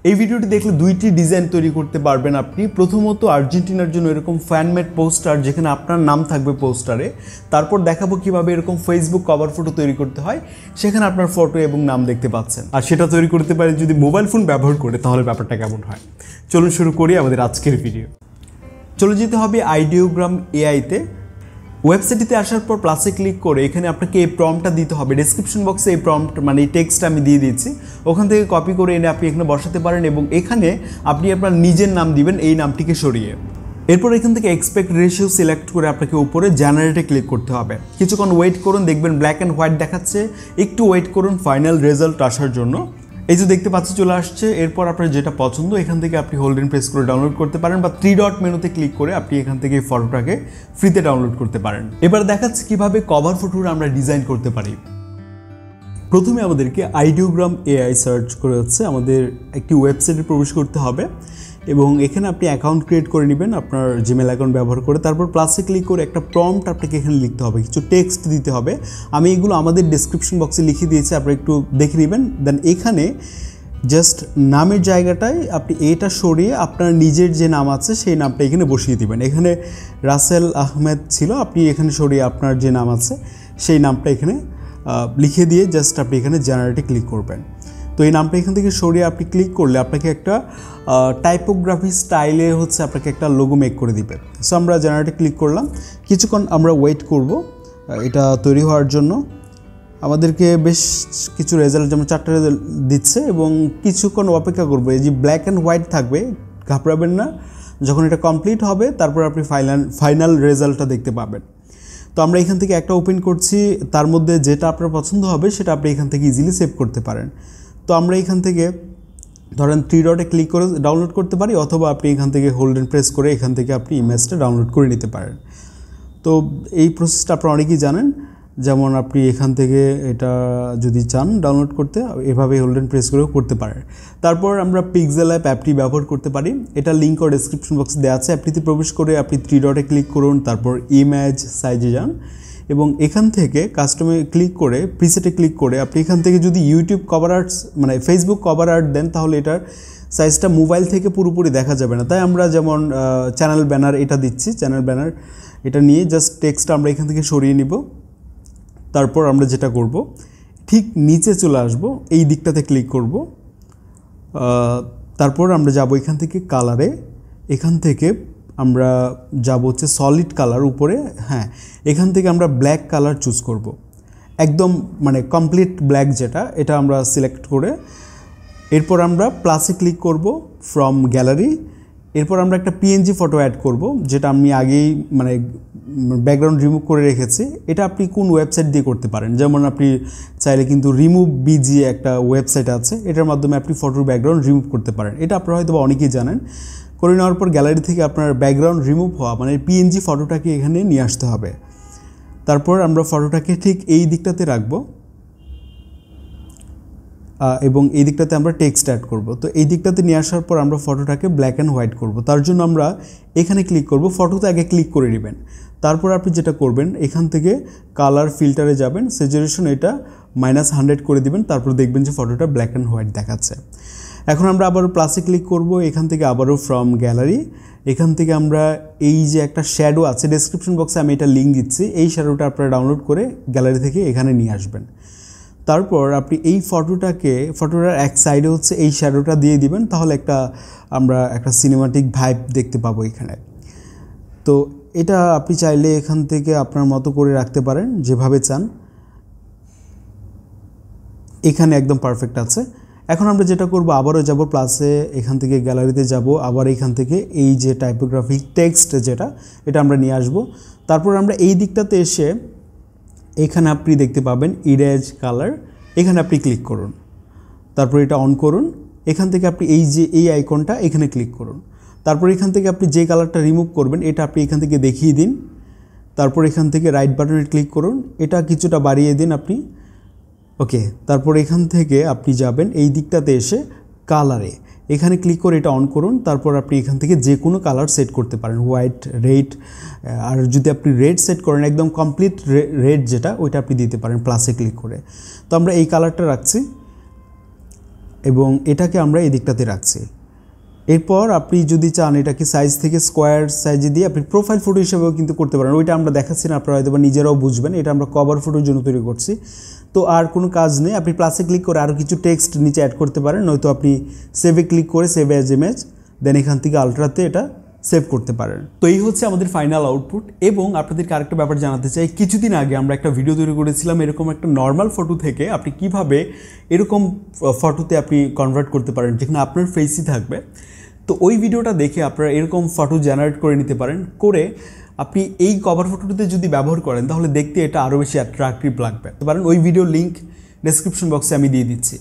এই ভিডিওটি দেখলে দুইটি ডিজাইন তৈরি করতে পারবেন আপনি। প্রথমত আর্জেন্টিনার জন্য এরকম ফ্যানমেড পোস্টার যেখানে আপনার নাম থাকবে পোস্টারে। তারপর দেখাবো কিভাবে এরকম ফেসবুক কভার ফটো তৈরি করতে হয়, সেখানে আপনার ফটো এবং নাম দেখতে পাচ্ছেন। আর সেটা তৈরি করতে পারে যদি মোবাইল ফোন ব্যবহার করে, তাহলে ব্যাপারটা কেমন হয়। চলুন শুরু করি আমাদের আজকের ভিডিও। চলে যেতে হবে আইডিওগ্রাম এআইতে। ওয়েবসাইটটিতে আসার পর প্লাসে ক্লিক করে এখানে আপনাকে এই প্রম্পটটা দিতে হবে। ডেসক্রিপশন বক্সে এই প্রম্পট মানে এই টেক্সটটা আমি দিয়ে দিয়েছি, ওখান থেকে কপি করে এনে আপনি এখানে বসাতে পারেন এবং এখানে আপনি আপনার নিজের নাম দিবেন, এই নামটিকে সরিয়ে। এরপর এখান থেকে এক্সপেক্ট রেশিও সিলেক্ট করে আপনাকে উপরে জেনারেটে ক্লিক করতে হবে। কিছুক্ষণ ওয়েট করুন, দেখবেন ব্ল্যাক অ্যান্ড হোয়াইট দেখাচ্ছে। একটু ওয়েট করুন ফাইনাল রেজাল্ট আসার জন্য। এই যে দেখতে পাচ্ছি চলে আসছে। এরপর আপনার যেটা পছন্দ এখান থেকে আপনি হোল্ড এন্ড প্রেস করে ডাউনলোড করতে পারেন, বা 3 ডট মেনুতে ক্লিক করে আপনি এখান থেকে এই ফটোটাকে ফ্রিতে ডাউনলোড করতে পারেন। এবার দেখাচ্ছি কিভাবে কভার ফটোটা আমরা ডিজাইন করতে পারি। প্রথমে আমাদেরকে আইডিওগ্রাম এআই সার্চ করে হচ্ছে আমাদের একটি ওয়েবসাইটে প্রবেশ করতে হবে এবং এখানে আপনি অ্যাকাউন্ট ক্রিয়েট করে নেবেন আপনার জিমেল অ্যাকাউন্ট ব্যবহার করে। তারপর প্লাসে ক্লিক করে একটা প্রম্পট আপনাকে এখানে লিখতে হবে, কিছু টেক্সট দিতে হবে। আমি এগুলো আমাদের ডেসক্রিপশন বক্সে লিখে দিয়েছি, আপনারা একটু দেখে নেবেন। দেন এখানে জাস্ট নামের জায়গাটায় আপনি এটা সরিয়ে আপনার নিজের যে নাম আছে সেই নামটা এখানে বসিয়ে দিবেন। এখানে রাসেল আহমেদ ছিল, আপনি এখানে সরিয়ে আপনার যে নাম আছে সেই নামটা এখানে লিখে দিয়ে জাস্ট আপনি এখানে জেনারেটে ক্লিক করবেন। তো এই নামটা এখান থেকে সরিয়ে আপনি ক্লিক করলে আপনাকে একটা টাইপোগ্রাফি স্টাইলে হচ্ছে আপনাকে একটা লোগো মেক করে দিবে। সো আমরা জেনারেটে ক্লিক করলাম, কিছুক্ষণ আমরা ওয়েট করব এটা তৈরি হওয়ার জন্য। আমাদেরকে বেশ কিছু রেজাল্ট, যেমন 4টা রেজাল্ট দিচ্ছে এবং কিছুক্ষণ অপেক্ষা করবো। এই যে ব্ল্যাক অ্যান্ড হোয়াইট থাকবে, ঘাবড়াবেন না। যখন এটা কমপ্লিট হবে তারপর আপনি ফাইনাল রেজাল্টটা দেখতে পাবেন। তো আমরা এখান থেকে একটা ওপেন করছি, তার মধ্যে যেটা আপনার পছন্দ হবে সেটা আপনি এখান থেকে ইজিলি সেভ করতে পারেন। তো আমরা এখান থেকে ধরেন 3 ডটে ক্লিক করে ডাউনলোড করতে পারি, অথবা আপনি এখান থেকে হোল্ড এন্ড প্রেস করে এখান থেকে আপনি ইমেজটা ডাউনলোড করে নিতে পারেন। তো এই প্রসেসটা আপনারা অনেকেই জানেন। যেমন আপনি এখান থেকে এটা যদি চান ডাউনলোড করতে, এভাবে হোল্ড এন্ড প্রেস করেও করতে পারেন। তারপর আমরা পিক্সেল অ্যাপটি ব্যবহার করতে পারি, এটা লিঙ্ক ও ডেসক্রিপশন বক্সে দেওয়া আছে। অ্যাপটিতে প্রবেশ করে আপনি 3 ডটে ক্লিক করুন, তারপর ইমেজ সাইজে যান এবং এখান থেকে কাস্টমে ক্লিক করে প্রিসেটে ক্লিক করে আপনি এখান থেকে যদি ইউটিউব কভার আর্টস মানে ফেসবুক কভার আর্ট দেন, তাহলে এটার সাইজটা মোবাইল থেকে পুরোপুরি দেখা যাবে না। তাই আমরা যেমন চ্যানেল ব্যানার এটা দিচ্ছি, চ্যানেল ব্যানার এটা নিয়ে জাস্ট টেক্সটটা আমরা এখান থেকে সরিয়ে নিব। তারপর আমরা যেটা করব, ঠিক নিচে চলে আসব, এই দিকটাতে ক্লিক করব। তারপর আমরা যাব এখান থেকে কালারে, এখান থেকে আমরা যাব হচ্ছে সলিড কালার উপরে। হ্যাঁ, এখান থেকে আমরা ব্ল্যাক কালার চুজ করব, একদম মানে কমপ্লিট ব্ল্যাক যেটা, এটা আমরা সিলেক্ট করে এরপর আমরা প্লাসে ক্লিক করব ফ্রম গ্যালারি। এরপর আমরা একটা পিএনজি ফটো অ্যাড করব, যেটা আমি আগেই মানে ব্যাকগ্রাউন্ড রিমুভ করে রেখেছি। এটা আপনি কোন ওয়েবসাইট দিয়ে করতে পারেন, যেমন আপনি চাইলে কিন্তু রিমুভ বিজি একটা ওয়েবসাইট আছে, এটার মাধ্যমে আপনি ফটোর ব্যাকগ্রাউন্ড রিমুভ করতে পারেন। এটা আপনারা হয়তো অনেকেই জানেন। করে নেওয়ার পর গ্যালারি থেকে আপনার ব্যাকগ্রাউন্ড রিমুভ হওয়া মানে পিএনজি ফটোটাকে এখানে নিয়ে আসতে হবে। তারপর আমরা ফটোটাকে ঠিক এই দিকটাতে রাখবো এবং এই দিকটাতে আমরা টেক্সট অ্যাড করব। তো এই দিকটাতে নিয়ে আসার পর আমরা ফটোটাকে ব্ল্যাক অ্যান্ড হোয়াইট করব। তার জন্য আমরা এখানে ক্লিক করব, ফটোতে আগে ক্লিক করে নেবেন। তারপর আপনি যেটা করবেন, এখান থেকে কালার ফিল্টারে যাবেন, স্যাচুরেশন এটা -100 করে দিবেন। তারপর দেখবেন যে ফটোটা ব্ল্যাক অ্যান্ড হোয়াইট দেখাচ্ছে। এখন আমরা আবারও প্লাসে ক্লিক করব, এখান থেকে আবারও ফ্রম গ্যালারি, এখান থেকে আমরা এই যে একটা শ্যাডো আছে, ডেসক্রিপশন বক্সে আমি এটা লিঙ্ক দিচ্ছি, এই শ্যাডোটা আপনারা ডাউনলোড করে গ্যালারি থেকে এখানে নিয়ে আসবেন। তারপর আপনি এই ফটোটার এক সাইডে হচ্ছে এই শ্যাডোটা দিয়ে দিবেন, তাহলে আমরা একটা সিনেমাটিক ভাইব দেখতে পাবো এখানে। তো এটা আপনি চাইলে এখান থেকে আপনার মতো করে রাখতে পারেন যেভাবে চান, এখানে একদম পারফেক্ট আছে। এখন আমরা যেটা করব, আবারও যাব প্লাসে, এখান থেকে গ্যালারিতে যাব, আবার এখান থেকে এই যে টাইপোগ্রাফিক টেক্সট যেটা, এটা আমরা নিয়ে আসব। তারপর আমরা এই দিকটাতে এসে এখানে আপনি দেখতে পাবেন ইরেজ কালার, এখানে আপনি ক্লিক করুন। তারপর এটা অন করুন, এখান থেকে আপনি এই যে এই আইকনটা এখানে ক্লিক করুন। তারপর এখান থেকে আপনি যে কালারটা রিমুভ করবেন এটা আপনি এখান থেকে দেখিয়ে দিন। তারপর এখান থেকে রাইট বাটনে ক্লিক করুন, এটা কিছুটা বাড়িয়ে দিন আপনি। ওকে, তারপর এখান থেকে আপনি যাবেন এই দিকটাতে এসে কালারে, এখানে ক্লিক করে এটা অন করুন। তারপর আপনি এখান থেকে যে কোনো কালার সেট করতে পারেন, হোয়াইট, রেড। আর যদি আপনি রেড সেট করেন, একদম কমপ্লিট রেড যেটা, ওইটা আপনি দিতে পারেন প্লাসে ক্লিক করে। তো আমরা এই কালারটা রাখছি। এবং এটাকে আমরা এই দিকটাতে রাখছি। এরপর আপনি যদি চান এটাকে সাইজ থেকে স্কোয়ার সাইজে দিয়ে আপনি প্রোফাইল ফটো হিসেবেও কিন্তু করতে পারেন। ওইটা আমরা দেখাচ্ছি না, আপনারা হয়তো নিজেরাও বুঝবেন। এটা আমরা কভার ফটোর জন্য তৈরি করছি। তো আর কোনো কাজ নেই, আপনি প্লাসে ক্লিক করে আরও কিছু টেক্সট নিচে অ্যাড করতে পারেন, নয়তো আপনি সেভে ক্লিক করে সেভ অ্যাজ ইমেজ, দেন এখান থেকে আলট্রাতে এটা সেভ করতে পারেন। তো এই হচ্ছে আমাদের ফাইনাল আউটপুট। এবং আপনাদেরকে আরেকটা ব্যাপার জানাতে চাই, কিছুদিন আগে আমরা একটা ভিডিও তৈরি করেছিলাম এরকম একটা নর্মাল ফটো থেকে আপনি কিভাবে এরকম ফটোতে আপনি কনভার্ট করতে পারেন যেখানে আপনার ফেসই থাকবে। তো ওই ভিডিওটা দেখে আপনারা এরকম ফটো জেনারেট করে নিতে পারেন, করে আপনি এই কভার ফটোটিতে যদি ব্যবহার করেন তাহলে দেখতে এটা আরও বেশি অ্যাট্রাকটিভ লাগবে। পারেন ওই ভিডিও লিঙ্ক ডেসক্রিপশন বক্সে আমি দিয়ে দিচ্ছি।